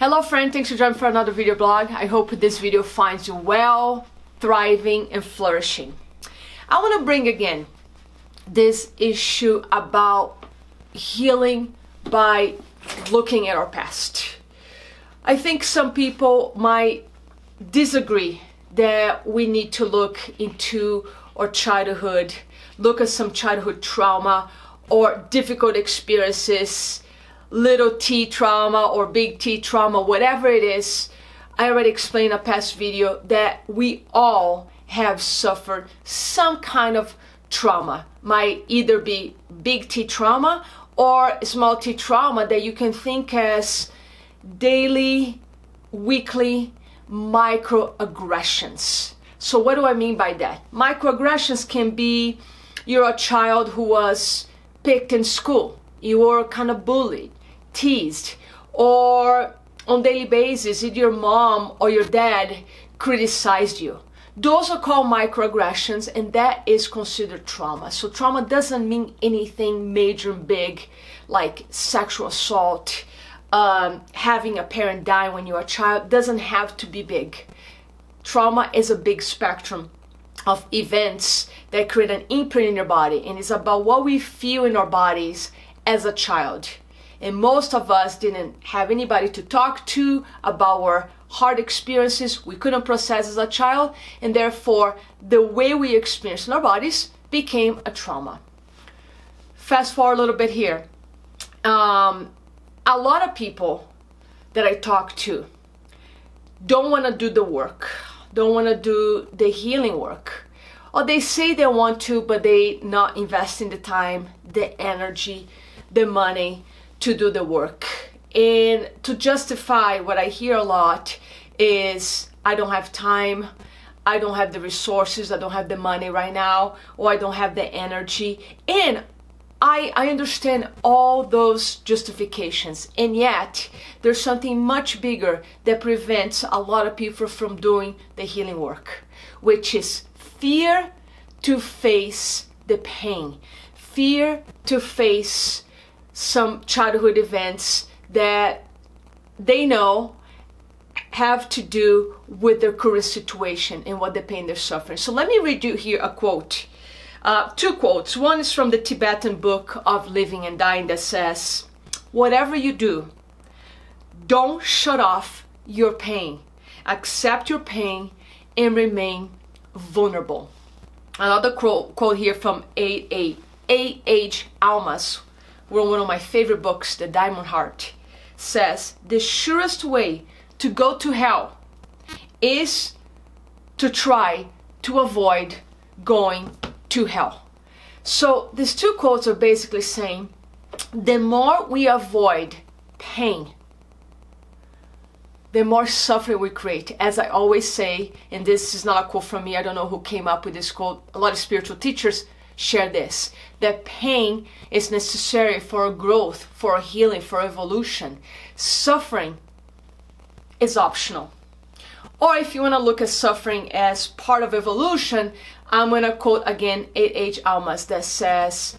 Hello friend, thanks for joining for another video blog. I hope this video finds you well, thriving and flourishing. I want to bring again this issue about healing by looking at our past. I think some people might disagree that we need to look into our childhood, look at some childhood trauma or difficult experiences, little t trauma or big T trauma, whatever it is. I already explained in a past video that we all have suffered some kind of trauma. Might either be big T trauma or small t trauma that you can think as daily, weekly microaggressions. So what do I mean by that? Microaggressions can be you're a child who was picked in school, you were kind of bullied, teased, or on daily basis either your mom or your dad criticized you. Those are called microaggressions, and that is considered trauma. So trauma doesn't mean anything major and big like sexual assault, having a parent die when you're a child. Doesn't have to be big. Trauma is a big spectrum of events that create an imprint in your body, and it's about what we feel in our bodies as a child. And most of us didn't have anybody to talk to about our hard experiences we couldn't process as a child, and therefore the way we experience in our bodies became a trauma. Fast forward a little bit here. A lot of people that I talk to don't want to do the work, don't want to do the healing work, or they say they want to, but they not investing the time, the energy, the money to do the work. And to justify, what I hear a lot is, I don't have time, I don't have the resources, I don't have the money right now, or I don't have the energy. And I understand all those justifications, and yet there's something much bigger that prevents a lot of people from doing the healing work, which is fear to face the pain, fear to face some childhood events that they know have to do with their current situation and what the pain they're suffering. So let me read you here a quote. Two quotes. One is from the Tibetan book of Living and Dying that says, "Whatever you do, don't shut off your pain. Accept your pain and remain vulnerable." Another quote here from A.H. Alma's, one of my favorite books, The Diamond Heart, says, "The surest way to go to hell is to try to avoid going to hell." So these two quotes are basically saying, the more we avoid pain, the more suffering we create. As I always say, and this is not a quote from me, I don't know who came up with this quote, a lot of spiritual teachers share this, that pain is necessary for growth, for healing, for evolution. Suffering is optional. Or if you want to look at suffering as part of evolution, I'm going to quote again A.H. Alma's that says,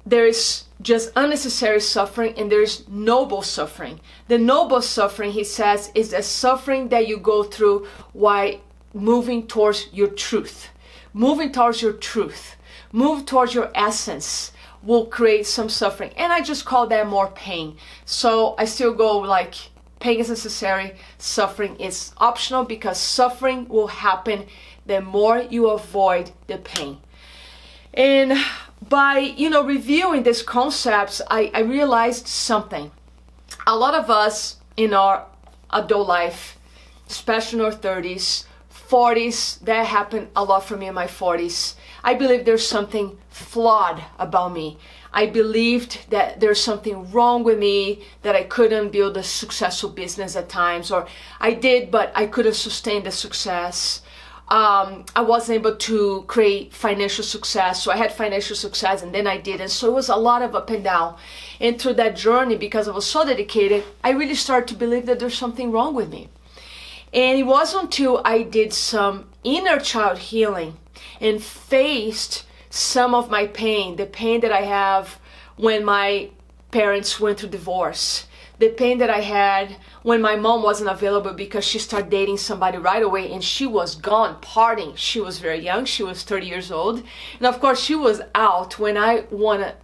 there is just unnecessary suffering and there is noble suffering. The noble suffering, he says, is the suffering that you go through while moving towards your truth. Moving towards your truth, move towards your essence will create some suffering. And I just call that more pain. So I still go like, pain is necessary, suffering is optional, because suffering will happen the more you avoid the pain. And by, reviewing these concepts, I realized something. A lot of us in our adult life, especially in our 30s, 40s, that happened a lot for me in my 40s. I believe there's something flawed about me. I believed that there's something wrong with me, that I couldn't build a successful business at times, or I did, but I couldn't sustain the success. I wasn't able to create financial success, so I had financial success and then I didn't. So it was a lot of up and down. And through that journey, because I was so dedicated, I really started to believe that there's something wrong with me. And it wasn't until I did some inner child healing and faced some of my pain, the pain that I have when my parents went through divorce, the pain that I had when my mom wasn't available because she started dating somebody right away and she was gone partying. She was very young, she was 30 years old. And of course she was out when I wanted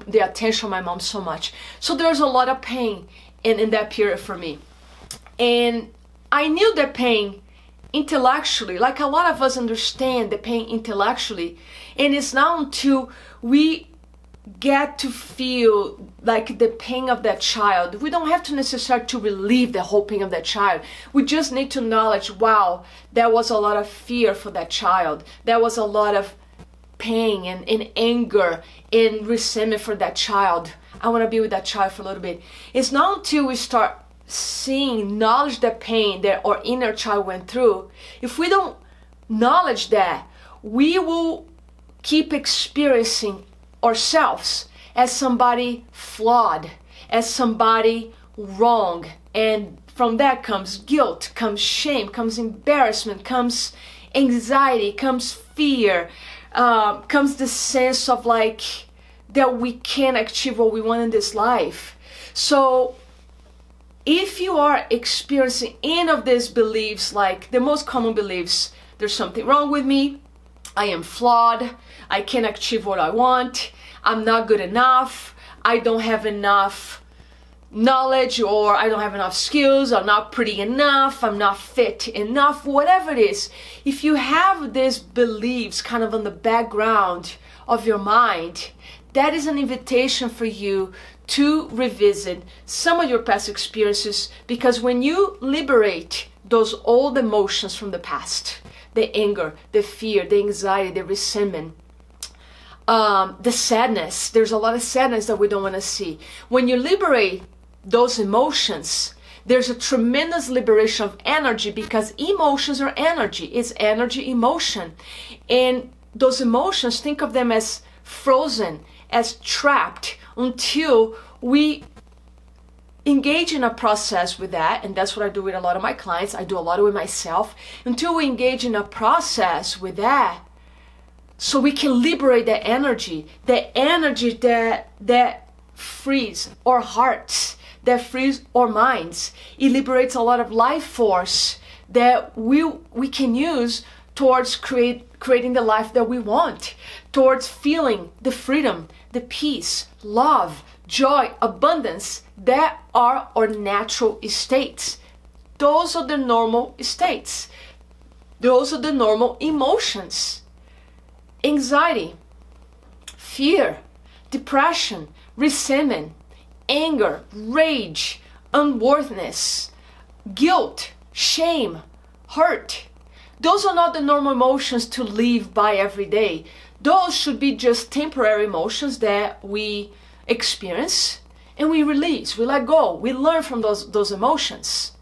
the attention of my mom so much. So there was a lot of pain in that period for me. And I knew the pain intellectually, like a lot of us understand the pain intellectually. And it's not until we get to feel like the pain of that child. We don't have to necessarily to relieve the whole pain of that child. We just need to acknowledge, wow, there was a lot of fear for that child. There was a lot of pain and anger and resentment for that child. I want to be with that child for a little bit. It's not until we start seeing, acknowledge the pain that our inner child went through. If we don't acknowledge that, we will keep experiencing ourselves as somebody flawed, as somebody wrong. And from that comes guilt, comes shame, comes embarrassment, comes anxiety, comes fear, comes the sense of like that we can't achieve what we want in this life. So if you are experiencing any of these beliefs, like the most common beliefs, there's something wrong with me, I am flawed, I can't achieve what I want, I'm not good enough, I don't have enough knowledge, or I don't have enough skills, I'm not pretty enough, I'm not fit enough, whatever it is. If you have these beliefs kind of on the background of your mind, that is an invitation for you to revisit some of your past experiences, because when you liberate those old emotions from the past, the anger, the fear, the anxiety, the resentment, the sadness, there's a lot of sadness that we don't want to see. When you liberate those emotions, there's a tremendous liberation of energy, because emotions are energy. It's energy, emotion. And those emotions, think of them as frozen, as trapped, until we engage in a process with that. And that's what I do with a lot of my clients. I do a lot with myself. Until we engage in a process with that, so we can liberate the energy that frees our hearts, that frees our minds. It liberates a lot of life force that we can use towards creating the life that we want, towards feeling the freedom, the peace, love, joy, abundance that are our natural states. Those are the normal states. Those are the normal emotions. Anxiety, fear, depression, resentment, anger, rage, unworthiness, guilt, shame, hurt. Those are not the normal emotions to live by every day. Those should be just temporary emotions that we experience and we release, we let go, we learn from those emotions.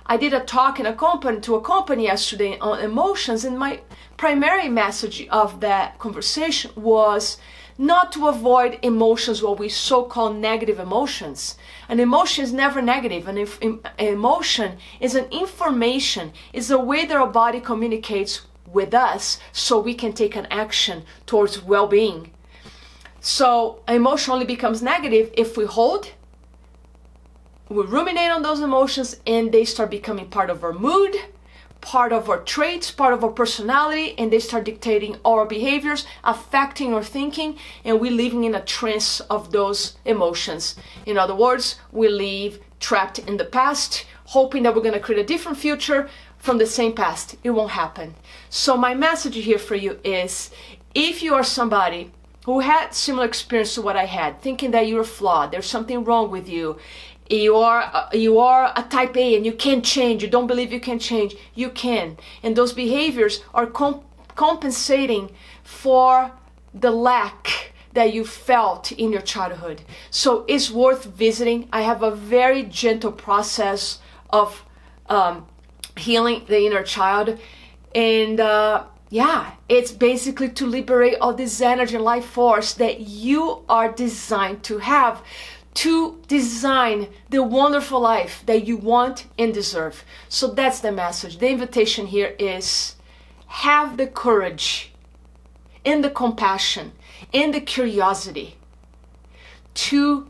I did a talk to a company yesterday on emotions, and my primary message of that conversation was not to avoid emotions, what we so-called negative emotions. An emotion is never negative. An emotion is an information, is a way that our body communicates with us so we can take an action towards well-being. So emotion only becomes negative if we hold, we ruminate on those emotions, and they start becoming part of our mood, part of our traits, part of our personality, and they start dictating our behaviors, affecting our thinking, and we're living in a trance of those emotions. In other words, we live trapped in the past, hoping that we're going to create a different future from the same past. It won't happen. So my message here for you is, if you are somebody who had similar experience to what I had, thinking that you're flawed, there's something wrong with you, you are a type A and you can't change, you don't believe you can change, you can. And those behaviors are compensating for the lack that you felt in your childhood. So it's worth visiting. I have a very gentle process of healing the inner child. And it's basically to liberate all this energy and life force that you are designed to have, to design the wonderful life that you want and deserve. So that's the message. The invitation here is, have the courage and the compassion and the curiosity to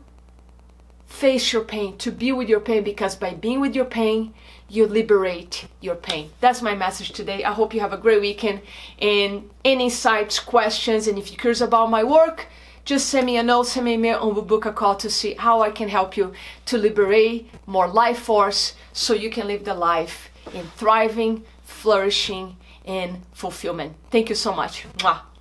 face your pain, to be with your pain, because by being with your pain, you liberate your pain. That's my message today. I hope you have a great weekend. And any insights, questions, and if you're curious about my work, just send me a note, send me an email, and we'll book a call to see how I can help you to liberate more life force so you can live the life in thriving, flourishing, and fulfillment. Thank you so much. Mwah.